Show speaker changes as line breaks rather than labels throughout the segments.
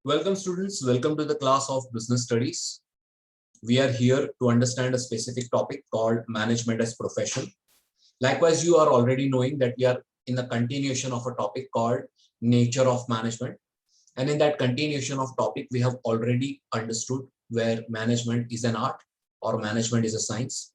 Welcome students, welcome to the class of business studies. We are here to understand a specific topic called management as profession. Likewise, you are already knowing that we are in the continuation of a topic called nature of management. And in that continuation of topic, we have already understood where management is an art or management is a science.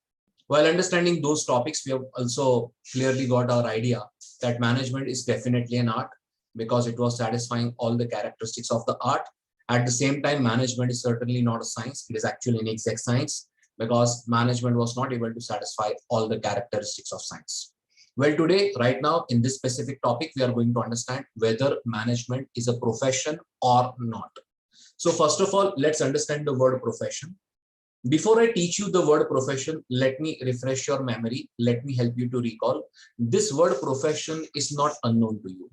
While understanding those topics, we have also clearly got our idea that management is definitely an art because it was satisfying all the characteristics of the art. At the same time, management is certainly not a science. It is actually an exact science because management was not able to satisfy all the characteristics of science. Well, today, right now, in this specific topic, we are going to understand whether management is a profession or not. So first of all, let's understand the word profession. Before I teach you the word profession, let me refresh your memory. Let me help you to recall. This word profession is not unknown to you.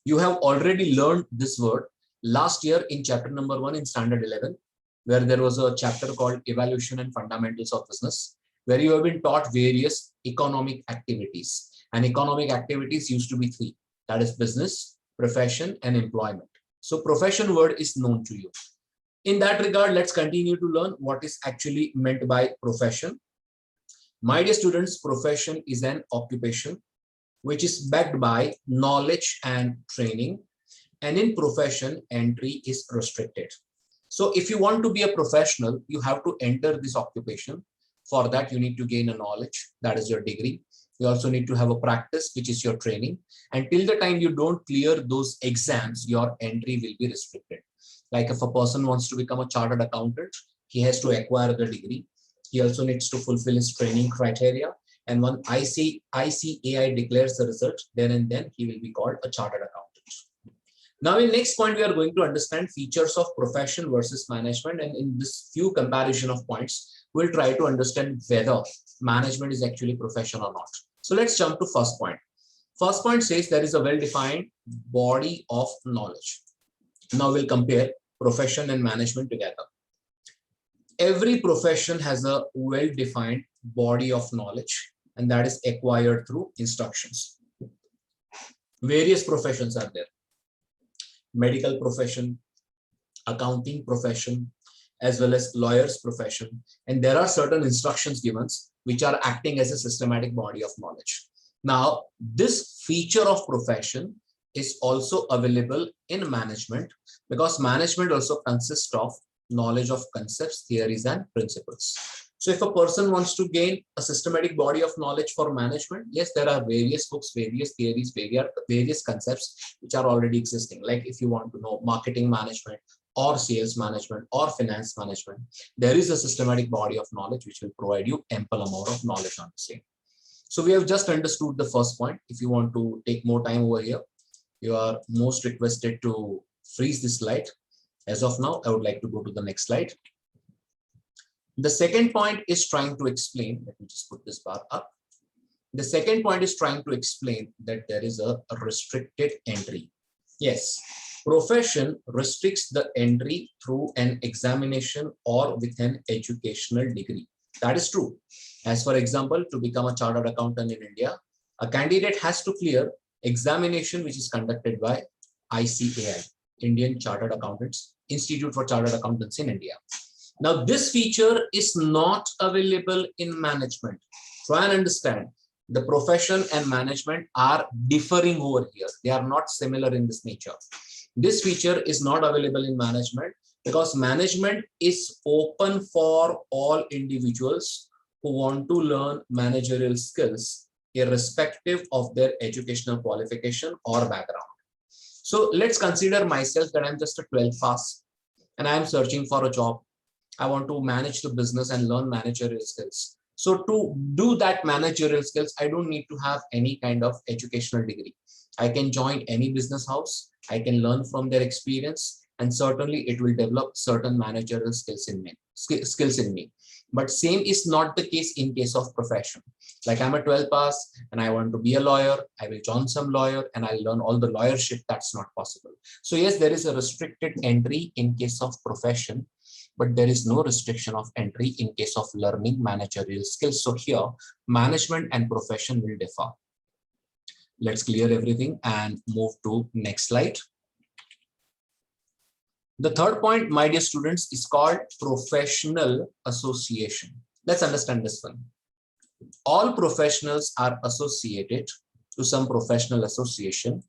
You have already learned this word last year in chapter number 1 in standard 11, where there was a chapter called Evaluation and Fundamentals of Business, where you have been taught various economic activities. And economic activities used to be 3. That is business, profession, and employment. So profession word is known to you. In that regard, let's continue to learn what is actually meant by profession. My dear students, profession is an occupation which is backed by knowledge and training. And in profession, entry is restricted. So if you want to be a professional, you have to enter this occupation. For that, you need to gain a knowledge, that is your degree. You also need to have a practice, which is your training. And till the time you don't clear those exams, your entry will be restricted. Like if a person wants to become a chartered accountant, he has to acquire the degree. He also needs to fulfill his training criteria. And when ICAI declares the result, then and then he will be called a chartered accountant. Now, in next point, we are going to understand features of profession versus management. And in this few comparison of points, we'll try to understand whether management is actually profession or not. So let's jump to first point. First point says there is a well-defined body of knowledge. Now we'll compare profession and management together. Every profession has a well-defined body of knowledge, and that is acquired through instructions. Various professions are there. Medical profession, accounting profession, as well as lawyer's profession. And there are certain instructions given which are acting as a systematic body of knowledge. Now, this feature of profession is also available in management because management also consists of knowledge of concepts, theories, and principles. So if a person wants to gain a systematic body of knowledge for management, yes, there are various books, various theories, various concepts which are already existing. Like if you want to know marketing management or sales management or finance management, there is a systematic body of knowledge which will provide you ample amount of knowledge on the same. So we have just understood the first point. If you want to take more time over here, you are most requested to freeze this slide. As of now, I would like to go to the next slide. The second point is trying to explain, let me just put this bar up. The second point is trying to explain that there is a restricted entry. Yes, profession restricts the entry through an examination or with an educational degree. That is true. As for example, to become a chartered accountant in India, a candidate has to clear examination which is conducted by ICAI, Indian Chartered Accountants, Institute for Chartered Accountants in India. Now, this feature is not available in management. Try and understand. The profession and management are differing over here. They are not similar in this nature. This feature is not available in management because management is open for all individuals who want to learn managerial skills irrespective of their educational qualification or background. So let's consider myself that I'm just a 12th pass and I'm searching for a job. I want to manage the business and learn managerial skills. So to do that managerial skills, I don't need to have any kind of educational degree. I can join any business house. I can learn from their experience, and certainly it will develop certain managerial skills in me. But same is not the case in case of profession. Like I'm a 12 pass and I want to be a lawyer. I will join some lawyer and I'll learn all the lawyership. That's not possible. So yes, there is a restricted entry in case of profession, but there is no restriction of entry in case of learning managerial skills. So here, management and profession will differ. Let's clear everything and move to next slide. The third point, my dear students, is called professional association. Let's understand this one. All professionals are associated to some professional association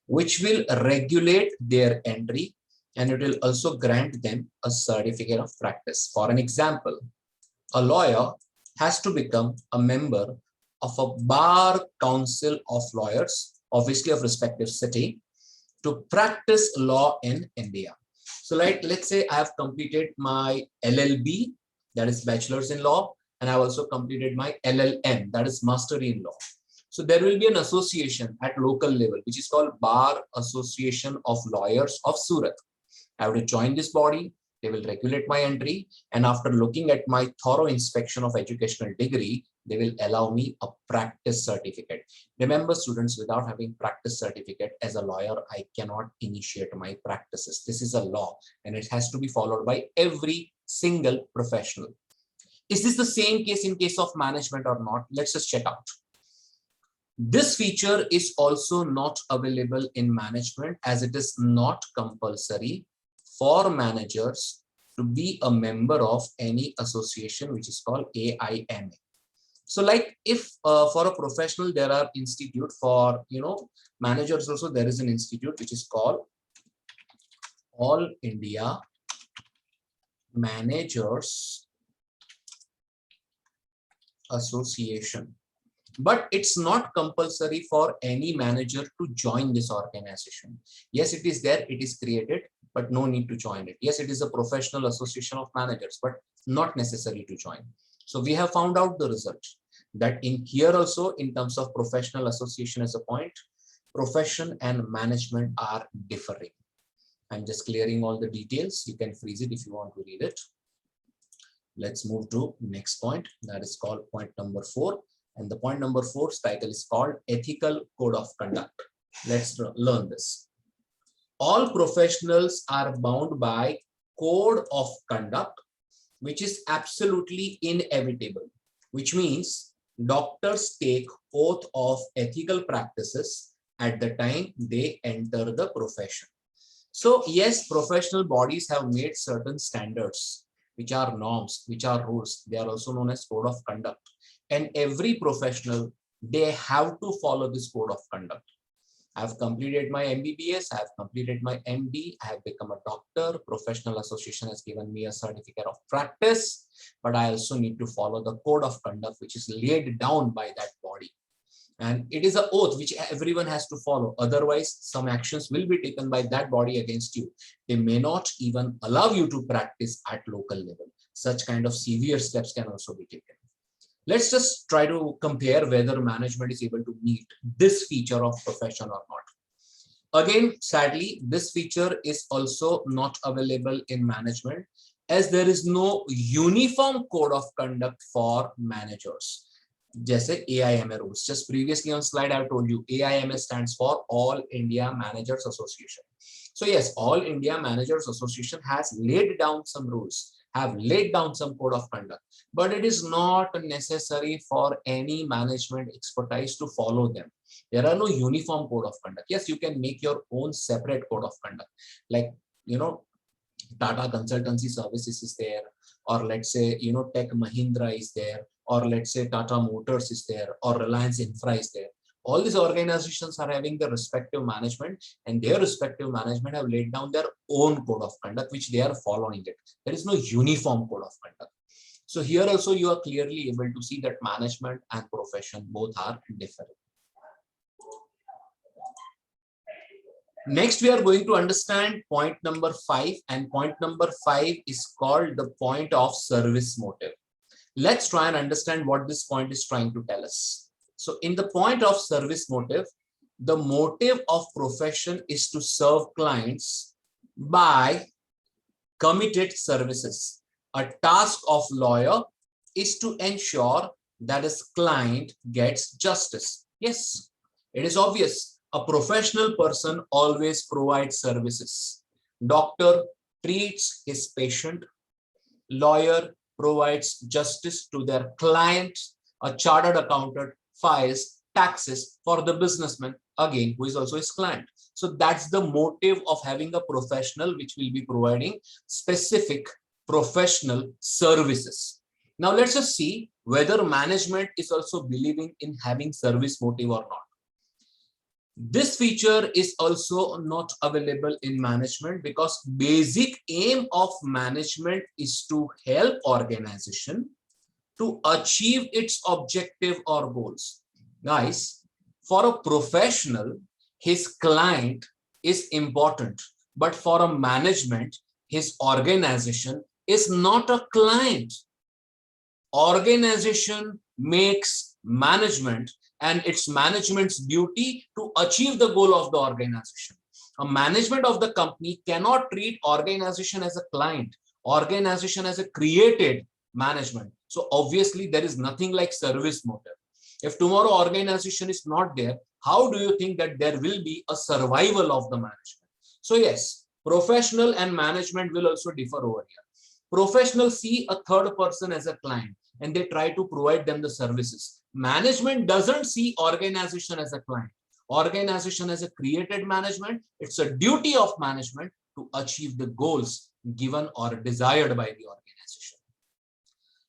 which will regulate their entry, and it will also grant them a certificate of practice. For an example, a lawyer has to become a member of a bar council of lawyers, obviously of respective city, to practice law in India. So let's say I have completed my LLB, that is bachelor's in law, and I've also completed my LLM, that is mastery in law. So there will be an association at local level, which is called Bar Association of Lawyers of Surat. I have to join this body. They will regulate my entry. And after looking at my thorough inspection of educational degree, they will allow me a practice certificate. Remember, students, without having practice certificate as a lawyer, I cannot initiate my practices. This is a law and it has to be followed by every single professional. Is this the same case in case of management or not? Let's just check out. This feature is also not available in management, as it is not compulsory for managers to be a member of any association which is called AIMA. So like if for a professional there are institute, for managers also there is an institute which is called All India Managers Association. But it's not compulsory for any manager to join this organization. Yes, it is there, it is created, but no need to join it. Yes, it is a professional association of managers, but not necessary to join. So we have found out the result that in here also, in terms of professional association as a point, profession and management are differing. I'm just clearing all the details. You can freeze it if you want to read it. Let's move to next point. That is called point number 4. And the point number 4's title is called Ethical Code of Conduct. Let's learn this. All professionals are bound by code of conduct, which is absolutely inevitable, which means doctors take oath of ethical practices at the time they enter the profession. So yes, professional bodies have made certain standards, which are norms, which are rules. They are also known as code of conduct. And every professional, they have to follow this code of conduct. I have completed my MBBS, I have completed my MD, I have become a doctor, professional association has given me a certificate of practice, but I also need to follow the code of conduct which is laid down by that body. And it is an oath which everyone has to follow. Otherwise, some actions will be taken by that body against you. They may not even allow you to practice at local level. Such kind of severe steps can also be taken. Let's just try to compare whether management is able to meet this feature of profession or not. Again, sadly, this feature is also not available in management, as there is no uniform code of conduct for managers. जैसे AIMA rules. Just previously on slide, I told you AIMA stands for All India Managers Association. So yes, All India Managers Association has laid down some rules, have laid down some code of conduct, but it is not necessary for any management expertise to follow them. There are no uniform code of conduct. Yes, you can make your own separate code of conduct, like Tata Consultancy Services is there, or let's say Tech Mahindra is there, or let's say Tata Motors is there, or Reliance Infra is there. All these organizations are having their respective management, and their respective management have laid down their own code of conduct, which they are following it. There is no uniform code of conduct. So here also you are clearly able to see that management and profession both are different. Next, we are going to understand point number 5, and point number 5 is called the point of service motive. Let's try and understand what this point is trying to tell us. So in the point of service motive, the motive of profession is to serve clients by committed services. A task of lawyer is to ensure that his client gets justice. Yes, it is obvious. A professional person always provides services. Doctor treats his patient. Lawyer provides justice to their client. A chartered accountant files taxes for the businessman, again, who is also his client. So that's the motive of having a professional which will be providing specific professional services. Now let's just see whether management is also believing in having service motive or not. This feature is also not available in management because basic aim of management is to help organization to achieve its objective or goals. Guys, for a professional, his client is important, but for a management, his organization is not a client. Organization makes management, and it's management's duty to achieve the goal of the organization. A management of the company cannot treat organization as a client, organization as a created management. So obviously there is nothing like service motive. If tomorrow organization is not there, how do you think that there will be a survival of the management? So yes, professional and management will also differ over here. Professionals see a third person as a client and they try to provide them the services. Management doesn't see organization as a client. Organization as a created management. It's a duty of management to achieve the goals given or desired by the organization.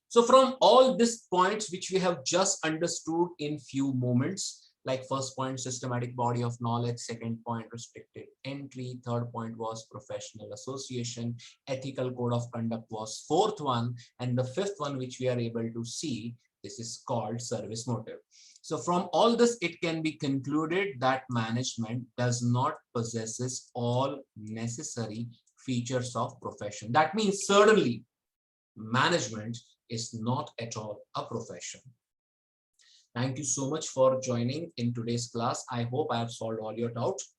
So from all these points which we have just understood in few moments, like first point, systematic body of knowledge, second point, restricted entry, third point was professional association, ethical code of conduct was fourth one, and the fifth one which we are able to see, this is called service motive. So from all this, it can be concluded that management does not possesses all necessary features of profession. That means certainly management is not at all a profession. Thank you so much for joining in today's class. I hope I have solved all your doubts.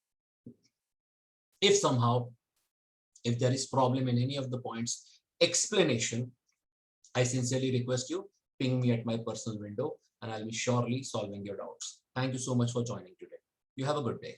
If somehow, if there is problem in any of the points, explanation, I sincerely request you, ping me at my personal window and I'll be surely solving your doubts. Thank you so much for joining today. You have a good day.